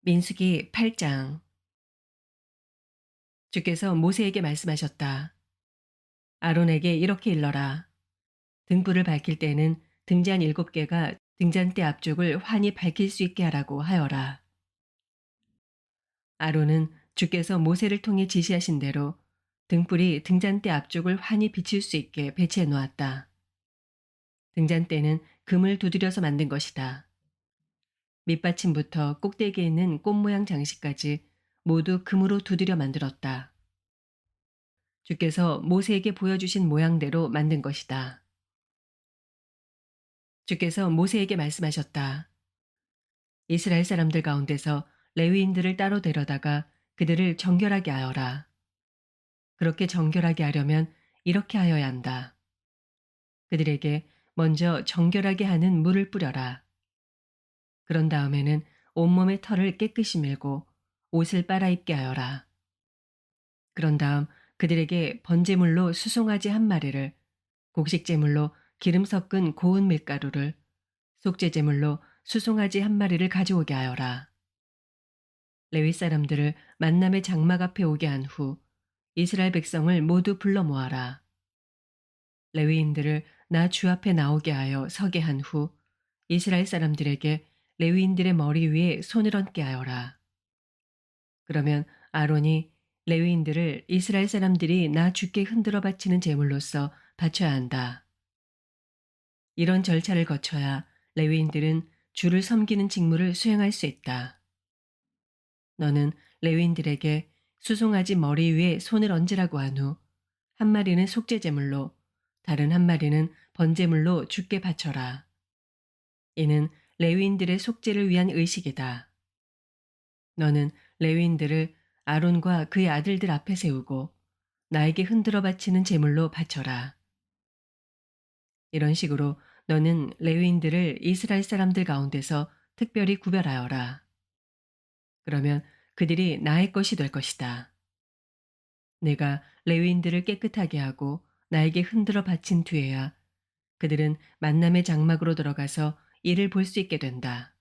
민수기 8장. 주께서 모세에게 말씀하셨다. 아론에게 이렇게 일러라. 등불을 밝힐 때는 등잔 7개가 등잔대 앞쪽을 환히 밝힐 수 있게 하라고 하여라. 아론은 주께서 모세를 통해 지시하신 대로 등불이 등잔대 앞쪽을 환히 비칠 수 있게 배치해 놓았다. 등잔대는 금을 두드려서 만든 것이다. 밑받침부터 꼭대기에 있는 꽃 모양 장식까지 모두 금으로 두드려 만들었다. 주께서 모세에게 보여주신 모양대로 만든 것이다. 주께서 모세에게 말씀하셨다. 이스라엘 사람들 가운데서 레위인들을 따로 데려다가 그들을 정결하게 하여라. 그렇게 정결하게 하려면 이렇게 하여야 한다. 그들에게 먼저 정결하게 하는 물을 뿌려라. 그런 다음에는 온몸의 털을 깨끗이 밀고 옷을 빨아입게 하여라. 그런 다음 그들에게 번제물로 수송아지 한 마리를, 곡식제물로 기름 섞은 고운 밀가루를, 속죄제물로 수송아지 한 마리를 가져오게 하여라. 레위 사람들을 만남의 장막 앞에 오게 한 후 이스라엘 백성을 모두 불러 모아라. 레위인들을 나 주 앞에 나오게 하여 서게 한 후 이스라엘 사람들에게 레위인들의 머리 위에 손을 얹게 하여라. 그러면 아론이 레위인들을 이스라엘 사람들이 나 주께 흔들어 바치는 제물로서 바쳐야 한다. 이런 절차를 거쳐야 레위인들은 주를 섬기는 직무를 수행할 수 있다. 너는 레위인들에게 수송아지 머리 위에 손을 얹으라고 한 후 한 마리는 속죄제물로 다른 한 마리는 번제물로 주께 바쳐라. 이는 레위인들의 속죄를 위한 의식이다. 너는 레위인들을 아론과 그의 아들들 앞에 세우고 나에게 흔들어 바치는 제물로 바쳐라. 이런 식으로 너는 레위인들을 이스라엘 사람들 가운데서 특별히 구별하여라. 그러면 그들이 나의 것이 될 것이다. 내가 레위인들을 깨끗하게 하고 나에게 흔들어 바친 뒤에야 그들은 만남의 장막으로 들어가서 이를 볼 수 있게 된다.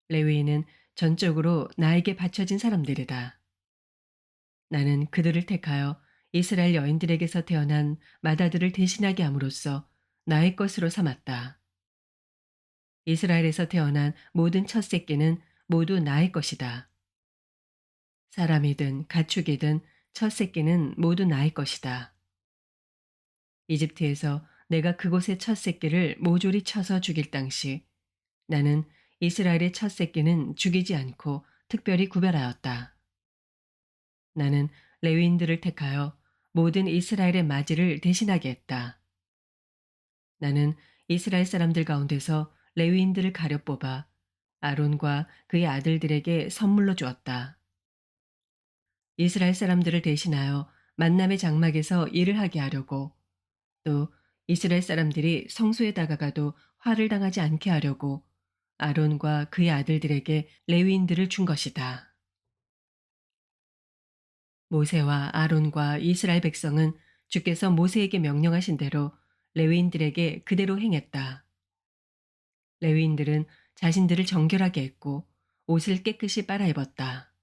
레위인은 전적으로 나에게 바쳐진 사람들이다. 나는 그들을 택하여 이스라엘 여인들에게서 태어난 맏아들을 대신하게 함으로써 나의 것으로 삼았다. 이스라엘에서 태어난 모든 첫 새끼는 모두 나의 것이다. 사람이든 가축이든 첫 새끼는 모두 나의 것이다. 이집트에서 내가 그곳의 첫 새끼를 모조리 쳐서 죽일 당시 나는 이스라엘의 첫 새끼는 죽이지 않고 특별히 구별하였다. 나는 레위인들을 택하여 모든 이스라엘의 맞이를 대신하게 했다. 나는 이스라엘 사람들 가운데서 레위인들을 가려 뽑아 아론과 그의 아들들에게 선물로 주었다. 이스라엘 사람들을 대신하여 만남의 장막에서 일을 하게 하려고, 또 이스라엘 사람들이 성소에 다가가도 화를 당하지 않게 하려고 아론과 그의 아들들에게 레위인들을 준 것이다. 모세와 아론과 이스라엘 백성은 주께서 모세에게 명령하신 대로 레위인들에게 그대로 행했다. 레위인들은 자신들을 정결하게 했고 옷을 깨끗이 빨아입었다.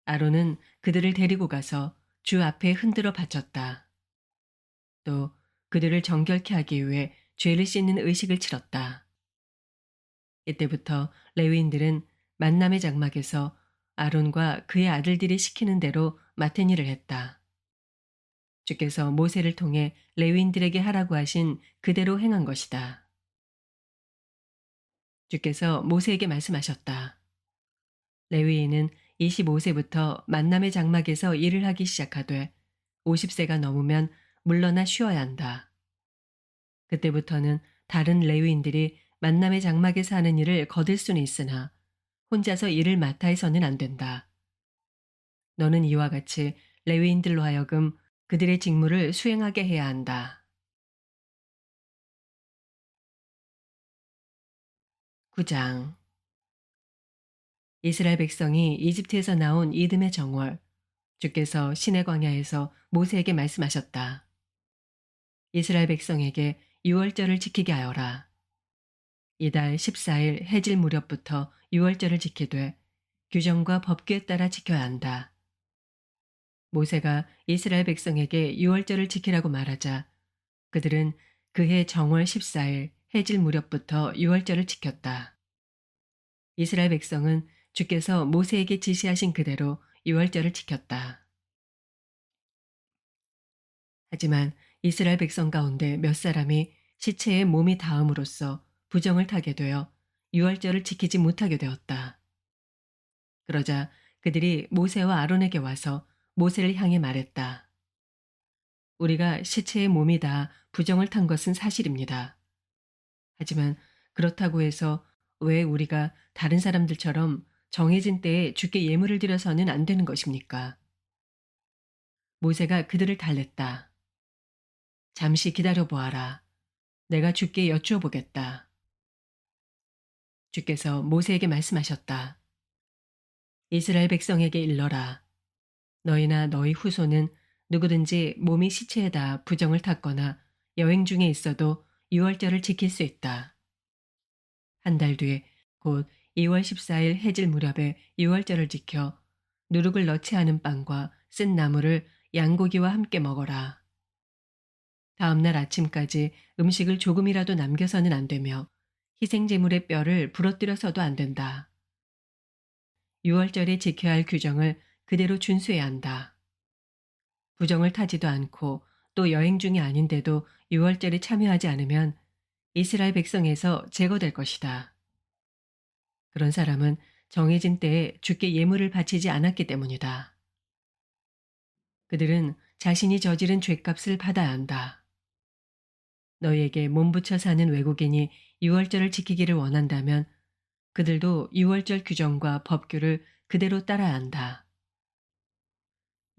아론은 그들을 데리고 가서 주 앞에 흔들어 바쳤다. 또 그들을 정결케 하기 위해 죄를 씻는 의식을 치렀다. 이때부터 레위인들은 만남의 장막에서 아론과 그의 아들들이 시키는 대로 맡은 일을 했다. 주께서 모세를 통해 레위인들에게 하라고 하신 그대로 행한 것이다. 주께서 모세에게 말씀하셨다. 레위인은 25세부터 만남의 장막에서 일을 하기 시작하되 50세가 넘으면 물러나 쉬어야 한다. 그때부터는 다른 레위인들이 만남의 장막에서 하는 일을 거들 수는 있으나 혼자서 일을 맡아 해서는 안 된다. 너는 이와 같이 레위인들로 하여금 그들의 직무를 수행하게 해야 한다. 9장. 이스라엘 백성이 이집트에서 나온 이듬해 정월, 주께서 시내 광야에서 모세에게 말씀하셨다. 이스라엘 백성에게 유월절을 지키게 하여라. 이달 14일 해질 무렵부터 유월절을 지키되 규정과 법규에 따라 지켜야 한다. 모세가 이스라엘 백성에게 유월절을 지키라고 말하자 그들은 그해 정월 14일 해질 무렵부터 유월절을 지켰다. 이스라엘 백성은 주께서 모세에게 지시하신 그대로 유월절을 지켰다. 하지만 이스라엘 백성 가운데 몇 사람이 시체에 몸이 닿음으로써 부정을 타게 되어 유월절을 지키지 못하게 되었다. 그러자 그들이 모세와 아론에게 와서 모세를 향해 말했다. 우리가 시체의 몸이 다 부정을 탄 것은 사실입니다. 하지만 그렇다고 해서 왜 우리가 다른 사람들처럼 정해진 때에 주께 예물을 드려서는 안 되는 것입니까? 모세가 그들을 달랬다. 잠시 기다려 보아라. 내가 주께 여쭈어 보겠다. 주께서 모세에게 말씀하셨다. 이스라엘 백성에게 일러라. 너희나 너희 후손은 누구든지 몸이 시체에다 부정을 탔거나 여행 중에 있어도 유월절을 지킬 수 있다. 한 달 뒤 곧 2월 14일 해질 무렵에 유월절을 지켜 누룩을 넣지 않은 빵과 쓴 나물을 양고기와 함께 먹어라. 다음 날 아침까지 음식을 조금이라도 남겨서는 안 되며 희생제물의 뼈를 부러뜨려서도 안 된다. 유월절에 지켜야 할 규정을 그대로 준수해야 한다. 부정을 타지도 않고 또 여행 중이 아닌데도 유월절에 참여하지 않으면 이스라엘 백성에서 제거될 것이다. 그런 사람은 정해진 때에 주께 예물을 바치지 않았기 때문이다. 그들은 자신이 저지른 죄값을 받아야 한다. 너희에게 몸부쳐 사는 외국인이 유월절을 지키기를 원한다면 그들도 유월절 규정과 법규를 그대로 따라야 한다.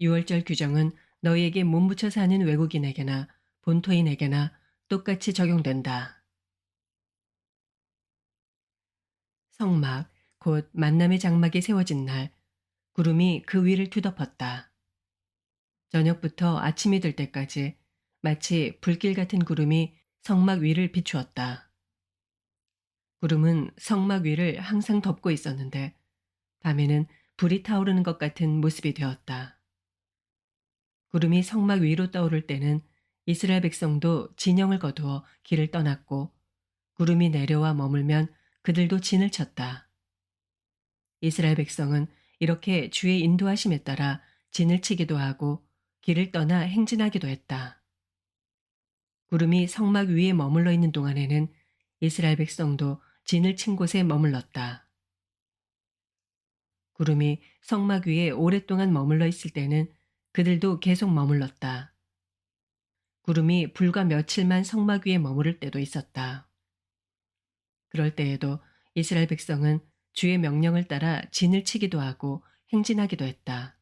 유월절 규정은 너희에게 몸부쳐 사는 외국인에게나 본토인에게나 똑같이 적용된다. 성막, 곧 만남의 장막이 세워진 날, 구름이 그 위를 뒤덮었다. 저녁부터 아침이 될 때까지 마치 불길 같은 구름이 성막 위를 비추었다. 구름은 성막 위를 항상 덮고 있었는데 밤에는 불이 타오르는 것 같은 모습이 되었다. 구름이 성막 위로 떠오를 때는 이스라엘 백성도 진영을 거두어 길을 떠났고 구름이 내려와 머물면 그들도 진을 쳤다. 이스라엘 백성은 이렇게 주의 인도하심에 따라 진을 치기도 하고 길을 떠나 행진하기도 했다. 구름이 성막 위에 머물러 있는 동안에는 이스라엘 백성도 진을 친 곳에 머물렀다. 구름이 성막 위에 오랫동안 머물러 있을 때는 그들도 계속 머물렀다. 구름이 불과 며칠만 성막 위에 머무를 때도 있었다. 그럴 때에도 이스라엘 백성은 주의 명령을 따라 진을 치기도 하고 행진하기도 했다.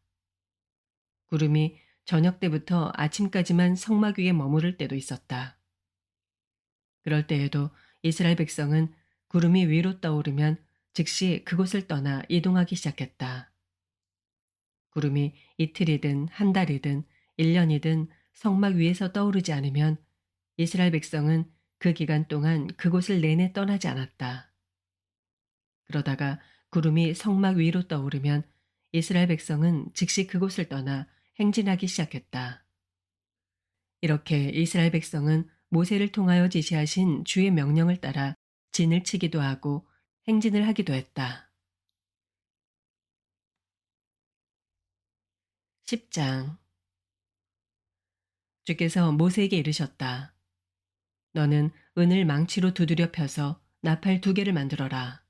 구름이 저녁 때부터 아침까지만 성막 위에 머무를 때도 있었다. 그럴 때에도 이스라엘 백성은 구름이 위로 떠오르면 즉시 그곳을 떠나 이동하기 시작했다. 구름이 이틀이든 한 달이든 1년이든 성막 위에서 떠오르지 않으면 이스라엘 백성은 그 기간 동안 그곳을 내내 떠나지 않았다. 그러다가 구름이 성막 위로 떠오르면 이스라엘 백성은 즉시 그곳을 떠나 행진하기 시작했다. 이렇게 이스라엘 백성은 모세를 통하여 지시하신 주의 명령을 따라 진을 치기도 하고 행진을 하기도 했다. 10장. 주께서 모세에게 이르셨다. 너는 은을 망치로 두드려 펴서 나팔 2개를 만들어라.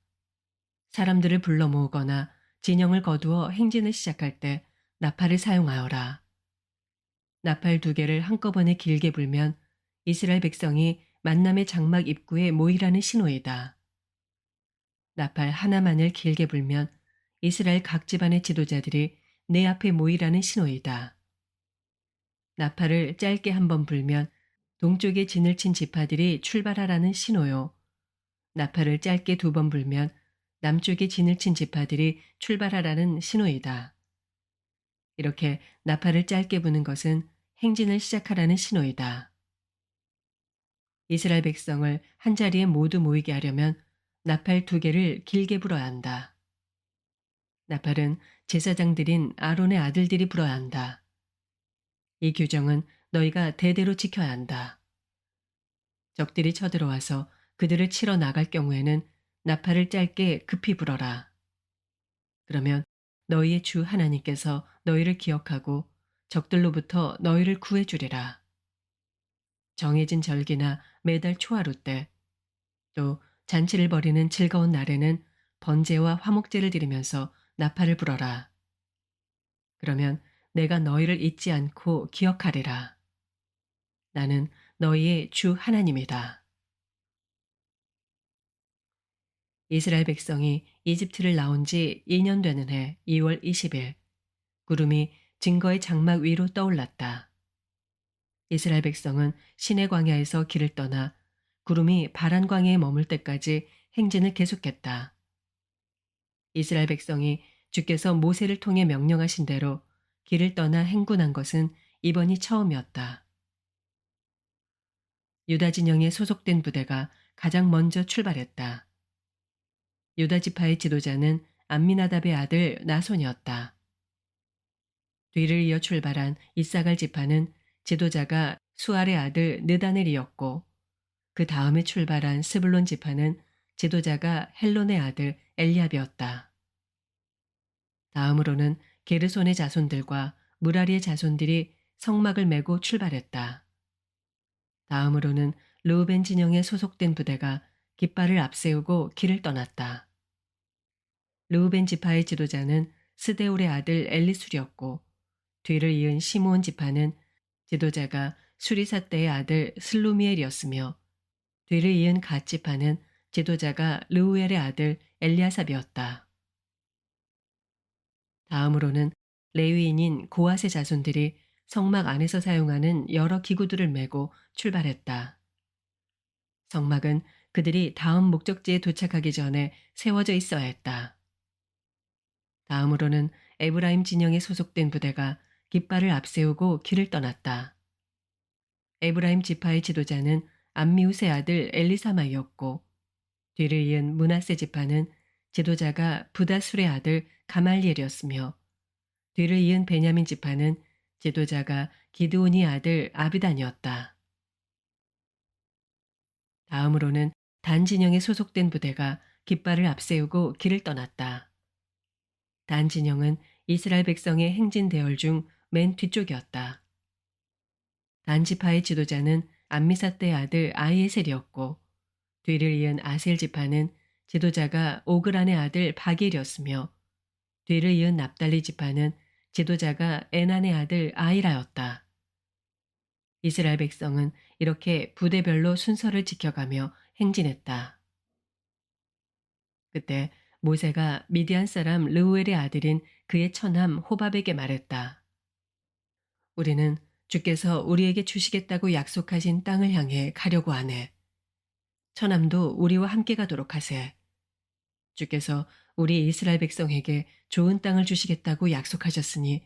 사람들을 불러 모으거나 진영을 거두어 행진을 시작할 때 나팔을 사용하여라. 나팔 2개를 한꺼번에 길게 불면 이스라엘 백성이 만남의 장막 입구에 모이라는 신호이다. 나팔 하나만을 길게 불면 이스라엘 각 집안의 지도자들이 내 앞에 모이라는 신호이다. 나팔을 짧게 한 번 불면 동쪽에 진을 친 지파들이 출발하라는 신호요. 나팔을 짧게 2번 불면 남쪽에 진을 친 지파들이 출발하라는 신호이다. 이렇게 나팔을 짧게 부는 것은 행진을 시작하라는 신호이다. 이스라엘 백성을 한자리에 모두 모이게 하려면 나팔 2개를 길게 불어야 한다. 나팔은 제사장들인 아론의 아들들이 불어야 한다. 이 규정은 너희가 대대로 지켜야 한다. 적들이 쳐들어와서 그들을 치러 나갈 경우에는 나팔을 짧게 급히 불어라. 그러면 너희의 주 하나님께서 너희를 기억하고 적들로부터 너희를 구해주리라. 정해진 절기나 매달 초하루 때, 또 잔치를 벌이는 즐거운 날에는 번제와 화목제를 드리면서 나팔을 불어라. 그러면 내가 너희를 잊지 않고 기억하리라. 나는 너희의 주 하나님이다. 이스라엘 백성이 이집트를 나온 지 2년 되는 해 2월 20일, 구름이 증거의 장막 위로 떠올랐다. 이스라엘 백성은 시내 광야에서 길을 떠나 구름이 바란 광야에 머물 때까지 행진을 계속했다. 이스라엘 백성이 주께서 모세를 통해 명령하신 대로 길을 떠나 행군한 것은 이번이 처음이었다. 유다 진영에 소속된 부대가 가장 먼저 출발했다. 유다 지파의 지도자는 암미나답의 아들 나손이었다. 뒤를 이어 출발한 이사갈 지파는 지도자가 수알의 아들 느다넬이었고, 그 다음에 출발한 스불론 지파는 지도자가 헬론의 아들 엘리압이었다. 다음으로는 게르손의 자손들과 무라리의 자손들이 성막을 메고 출발했다. 다음으로는 르우벤 진영에 소속된 부대가 깃발을 앞세우고 길을 떠났다. 르우벤 지파의 지도자는 스데울의 아들 엘리술이었고, 뒤를 이은 시므온 지파는 지도자가 수리사떼의 아들 슬루미엘이었으며, 뒤를 이은 갓 지파는 지도자가 르우엘의 아들 엘리아삽이었다. 다음으로는 레위인인 고앗의 자손들이 성막 안에서 사용하는 여러 기구들을 메고 출발했다. 성막은 그들이 다음 목적지에 도착하기 전에 세워져 있어야 했다. 다음으로는 에브라임 진영에 소속된 부대가 깃발을 앞세우고 길을 떠났다. 에브라임 지파의 지도자는 암미우스의 아들 엘리사마이었고, 뒤를 이은 므낫세 지파는 지도자가 부다술의 아들 가말리엘이었으며, 뒤를 이은 베냐민 지파는 지도자가 기드온의 아들 아비단이었다. 다음으로는 단 진영에 소속된 부대가 깃발을 앞세우고 길을 떠났다. 단 진영은 이스라엘 백성의 행진 대열 중 맨 뒤쪽이었다. 단 지파의 지도자는 암미사떼의 아들 아이에셀이었고, 뒤를 이은 아셀 지파는 지도자가 오그란의 아들 바길이었으며, 뒤를 이은 납달리 지파는 지도자가 에난의 아들 아이라였다. 이스라엘 백성은 이렇게 부대별로 순서를 지켜가며 행진했다. 그때 모세가 미디안 사람 르우엘의 아들인 그의 처남 호밥에게 말했다. 우리는 주께서 우리에게 주시겠다고 약속하신 땅을 향해 가려고 하네. 처남도 우리와 함께 가도록 하세. 주께서 우리 이스라엘 백성에게 좋은 땅을 주시겠다고 약속하셨으니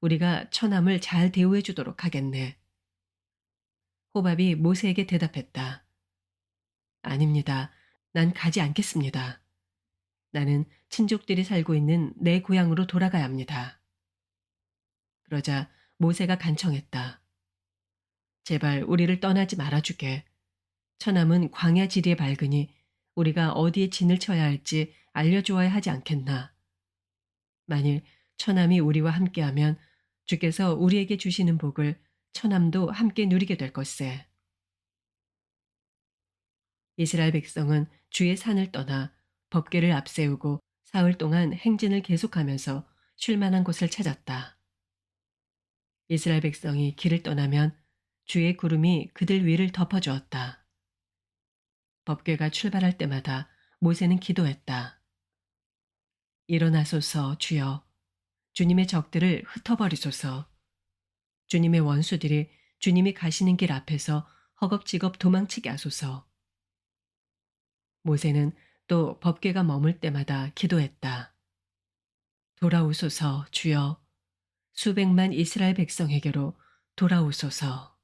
우리가 처남을 잘 대우해 주도록 하겠네. 호밥이 모세에게 대답했다. 아닙니다. 난 가지 않겠습니다. 나는 친족들이 살고 있는 내 고향으로 돌아가야 합니다. 그러자 모세가 간청했다. 제발 우리를 떠나지 말아주게. 처남은 광야 지리에 밝으니 우리가 어디에 진을 쳐야 할지 알려주어야 하지 않겠나. 만일 처남이 우리와 함께하면 주께서 우리에게 주시는 복을 처남도 함께 누리게 될 것세. 이스라엘 백성은 주의 산을 떠나 법궤를 앞세우고 사흘 동안 행진을 계속하면서 쉴 만한 곳을 찾았다. 이스라엘 백성이 길을 떠나면 주의 구름이 그들 위를 덮어주었다. 법궤가 출발할 때마다 모세는 기도했다. 일어나소서 주여, 주님의 적들을 흩어버리소서. 주님의 원수들이 주님이 가시는 길 앞에서 허겁지겁 도망치게 하소서. 모세는 또 법궤가 머물 때마다 기도했다. 돌아오소서 주여, 수백만 이스라엘 백성에게로 돌아오소서.